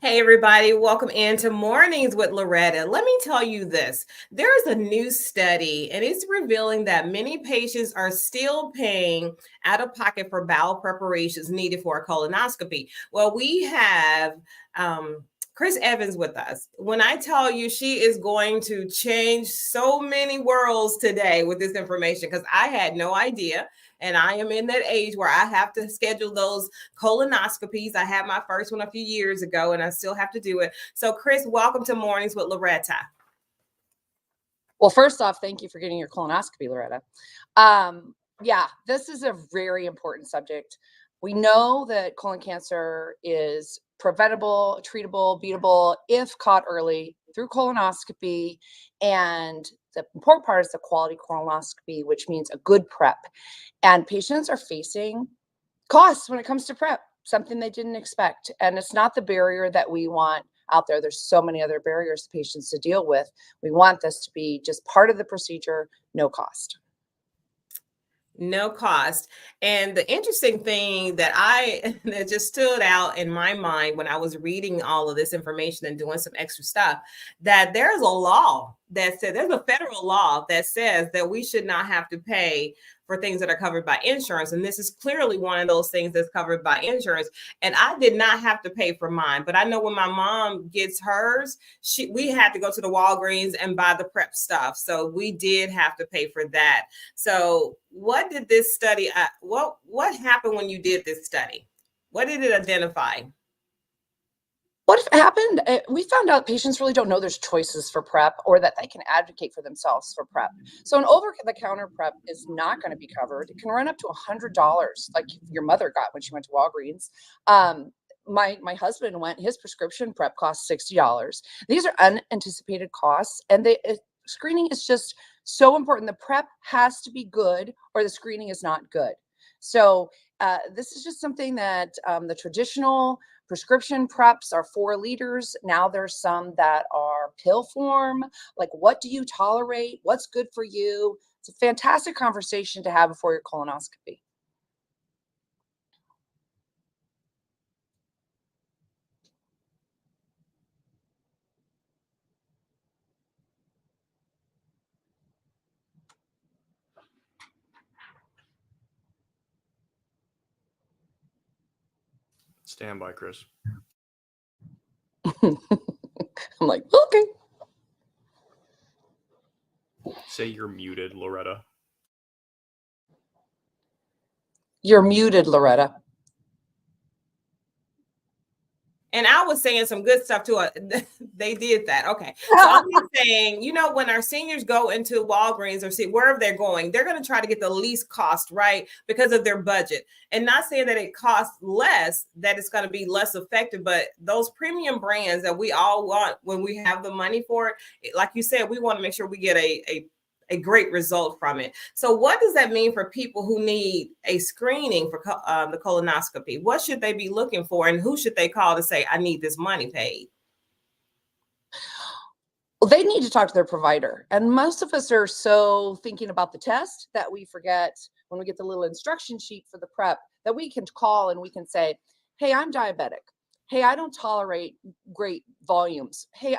Hey, everybody, welcome into Mornings with Loretta. Let me tell you this. There is a new study, and it's revealing that many patients are still paying out of pocket for bowel preparations needed for a colonoscopy. Well, we have Chris Evans with us. When I tell you she is going to change so many worlds today with this information, because I had no idea. And I am in that age where I have to schedule those colonoscopies. I had my first one a few years ago and I still have to do it. So, Chris, welcome to Mornings with Loretta. Well, first off, thank you for getting your colonoscopy, Loretta. Yeah, this is a very important subject. We know that colon cancer is preventable, treatable, beatable if caught early through colonoscopy. And the important part is the quality colonoscopy, which means a good prep. And patients are facing costs when it comes to prep, something they didn't expect. And it's not the barrier that we want out there. There's so many other barriers to patients to deal with. We want this to be just part of the procedure, no cost. No cost. And the interesting thing that just stood out in my mind when I was reading all of this information and doing some extra stuff, that there's a federal law that says that we should not have to pay for things that are covered by insurance. And this is clearly one of those things that's covered by insurance. And I did not have to pay for mine, but I know when my mom gets hers, we had to go to the Walgreens and buy the prep stuff. So we did have to pay for that. So what did this study, what happened when you did this study? What did it identify? What happened? We found out patients really don't know there's choices for prep or that they can advocate for themselves for prep. So an over-the-counter prep is not going to be covered. It can run up to $100, like your mother got when she went to Walgreens. My husband his prescription prep costs $60. These are unanticipated costs, and screening is just so important. The prep has to be good or the screening is not good. So this is just something that the traditional prescription preps are 4 liters. Now there's some that are pill form. Like, what do you tolerate? What's good for you? It's a fantastic conversation to have before your colonoscopy. Stand by, Chris. I'm like, okay. Say you're muted, Loretta. You're muted, Loretta. And I was saying some good stuff too. They did that. Okay. So I'm just saying, when our seniors go into Walgreens or see wherever they're going, they're going to try to get the least cost, right? Because of their budget. And not saying that it costs less, that it's going to be less effective, but those premium brands that we all want when we have the money for it, like you said, we want to make sure we get a great result from it. So what does that mean for people who need a screening for the colonoscopy? What should they be looking for, and who should they call to say, I need this money paid? Well, they need to talk to their provider. And most of us are so thinking about the test that we forget when we get the little instruction sheet for the prep that we can call and we can say, hey, I'm diabetic. Hey, I don't tolerate great volumes. Hey,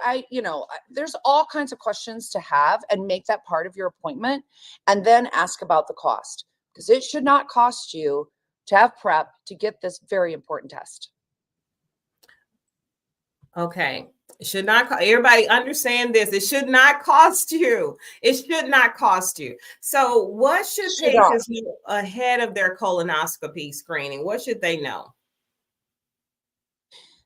there's all kinds of questions to have and make that part of your appointment, and then ask about the cost, because it should not cost you to have prep to get this very important test. Okay. It should not, everybody understand this. It should not cost you. It should not cost you. So what should patients know ahead of their colonoscopy screening? What should they know?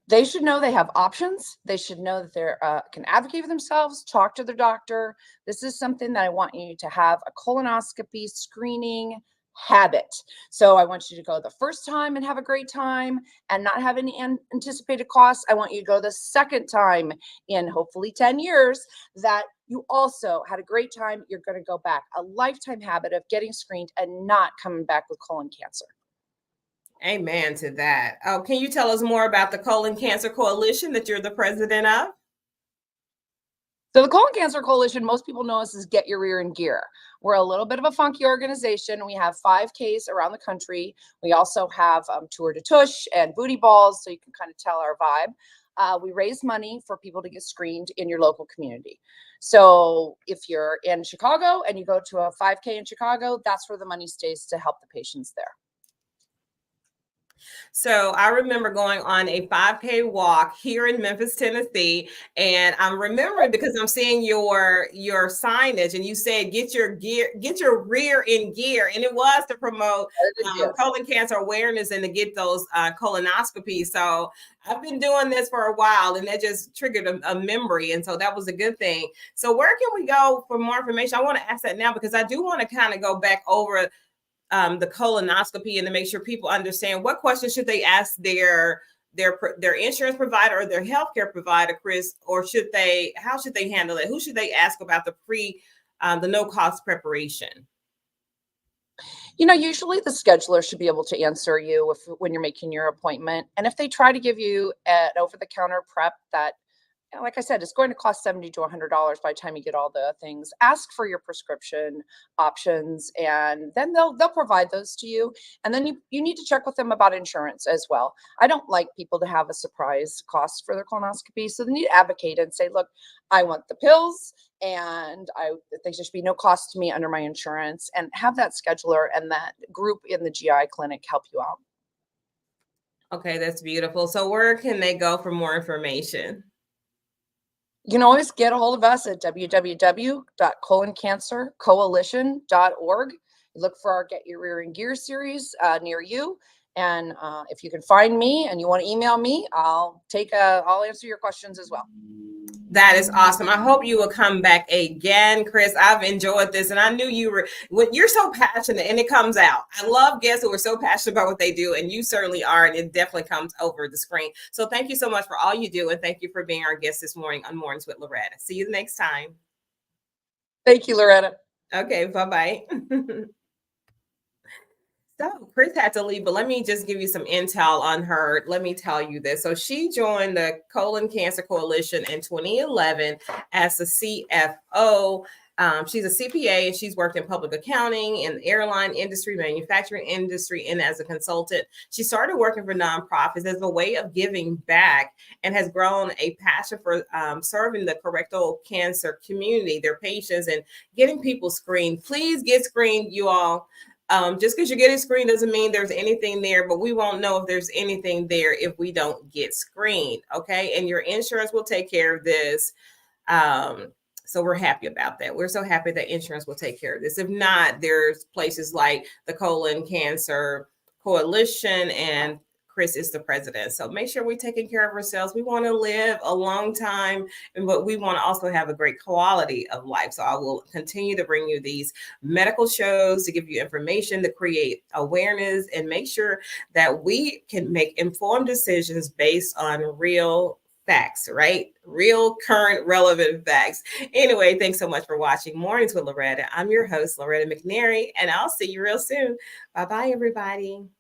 They should know they have options. They should know that they can advocate for themselves, talk to their doctor. This is something that I want you to have a colonoscopy screening habit. So I want you to go the first time and have a great time and not have any anticipated costs. I want you to go the second time in hopefully 10 years that you also had a great time. You're going to go back. A lifetime habit of getting screened and not coming back with colon cancer. Amen to that. Oh, can you tell us more about the Colon Cancer Coalition that you're the president of? So the Colon Cancer Coalition, most people know us as Get Your Rear in Gear. We're a little bit of a funky organization. We have 5Ks around the country. We also have Tour de Tush and Booty Balls, so you can kind of tell our vibe. we raise money for people to get screened in your local community. So if you're in Chicago and you go to a 5K in Chicago, that's where the money stays to help the patients there. So I remember going on a 5K walk here in Memphis, Tennessee, and I'm remembering because I'm seeing your signage, and you said get your rear in gear, and it was to promote colon cancer awareness and to get those colonoscopies. So I've been doing this for a while, and that just triggered a memory, and so that was a good thing. So where can we go for more information? I want to ask that now because I do want to kind of go back over the colonoscopy and to make sure people understand what questions should they ask their insurance provider or their healthcare provider, Chris, or how should they handle it? Who should they ask about the no cost preparation? Usually the scheduler should be able to answer you when you're making your appointment. And if they try to give you an over-the-counter prep that, like I said, it's going to cost $70 to $100 by the time you get all the things, ask for your prescription options, and then they'll provide those to you. And then you need to check with them about insurance as well. I don't like people to have a surprise cost for their colonoscopy. So they need to advocate and say, look, I want the pills, and there should be no cost to me under my insurance, and have that scheduler and that group in the GI clinic help you out. Okay, that's beautiful. So where can they go for more information? You can always get a hold of us at www.coloncancercoalition.org. Look for our Get Your Rear in Gear series near you. And if you can find me and you want to email me, I'll answer your questions as well. That is awesome. I hope you will come back again, Chris. I've enjoyed this, and I knew you're so passionate, and it comes out. I love guests who are so passionate about what they do, and you certainly are, and it definitely comes over the screen. So thank you so much for all you do, and thank you for being our guest this morning on Mornings with Loretta. See you next time. Thank you, Loretta. Okay, bye-bye. So Chris had to leave, but let me just give you some intel on her. Let me tell you this. So she joined the Colon Cancer Coalition in 2011 as the CFO. She's a CPA, and she's worked in public accounting, in the airline industry, manufacturing industry, and as a consultant. She started working for nonprofits as a way of giving back, and has grown a passion for serving the colorectal cancer community, their patients, and getting people screened. Please get screened, you all. Just because you're getting screened doesn't mean there's anything there, but we won't know if there's anything there if we don't get screened. Okay. And your insurance will take care of this. So we're happy about that. We're so happy that insurance will take care of this. If not, there's places like the Colon Cancer Coalition, and Chris is the president. So make sure we're taking care of ourselves. We want to live a long time, but we want to also have a great quality of life. So I will continue to bring you these medical shows to give you information, to create awareness, and make sure that we can make informed decisions based on real facts, right? Real, current, relevant facts. Anyway, thanks so much for watching Mornings with Loretta. I'm your host, Loretta McNary, and I'll see you real soon. Bye-bye, everybody.